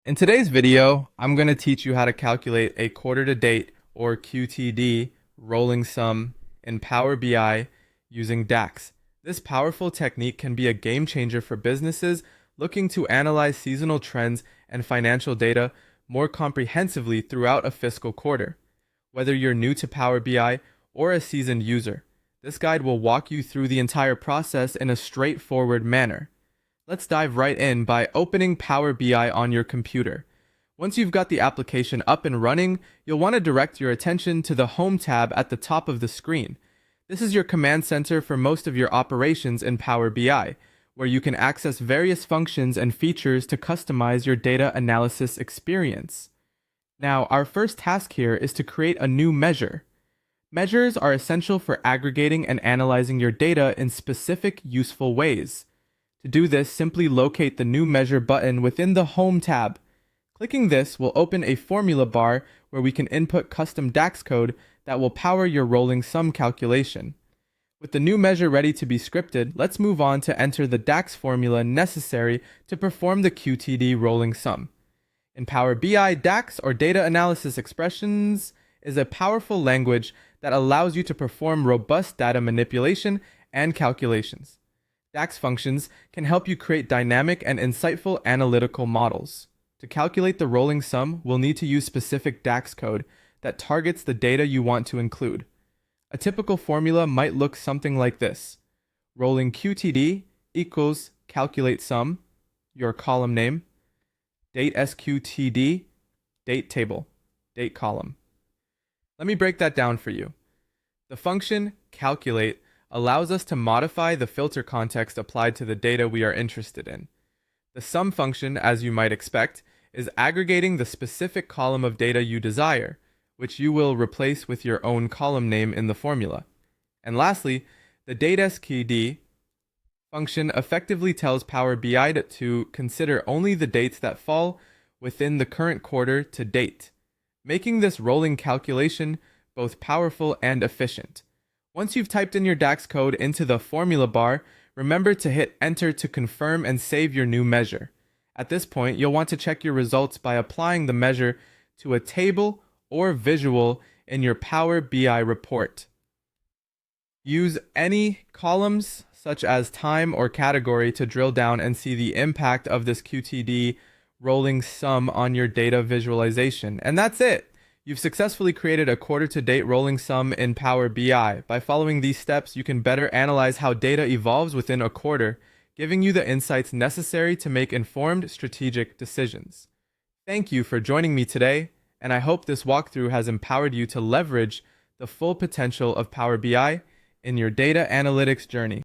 In today's video, I'm going to teach you how to calculate a quarter to date or QTD rolling sum in Power BI using DAX. This powerful technique can be a game changer for businesses looking to analyze seasonal trends and financial data more comprehensively throughout a fiscal quarter. Whether you're new to Power BI or a seasoned user, this guide will walk you through the entire process in a straightforward manner. Let's dive right in by opening Power BI on your computer. Once you've got the application up and running, you'll want to direct your attention to the Home tab at the top of the screen. This is your command center for most of your operations in Power BI, where you can access various functions and features to customize your data analysis experience. Now, our first task here is to create a new measure. Measures are essential for aggregating and analyzing your data in specific, useful ways. To do this, simply locate the New Measure button within the Home tab. Clicking this will open a formula bar where we can input custom DAX code that will power your rolling sum calculation. With the new measure ready to be scripted, let's move on to enter the DAX formula necessary to perform the QTD rolling sum. In Power BI, DAX, or Data Analysis Expressions, is a powerful language that allows you to perform robust data manipulation and calculations. DAX functions can help you create dynamic and insightful analytical models. To calculate the rolling sum, we'll need to use specific DAX code that targets the data you want to include. A typical formula might look something like this. Rolling QTD equals calculate sum, your column name, DATESQTD, date table, date column. Let me break that down for you. The function calculate allows us to modify the filter context applied to the data we are interested in. The sum function, as you might expect, is aggregating the specific column of data you desire, which you will replace with your own column name in the formula. And lastly, the DATESQTD function effectively tells Power BI to consider only the dates that fall within the current quarter to date, making this rolling calculation both powerful and efficient. Once you've typed in your DAX code into the formula bar, remember to hit enter to confirm and save your new measure. At this point, you'll want to check your results by applying the measure to a table or visual in your Power BI report. Use any columns such as time or category to drill down and see the impact of this QTD rolling sum on your data visualization. And that's it! You've successfully created a quarter-to-date rolling sum in Power BI. By following these steps, you can better analyze how data evolves within a quarter, giving you the insights necessary to make informed strategic decisions. Thank you for joining me today, and I hope this walkthrough has empowered you to leverage the full potential of Power BI in your data analytics journey.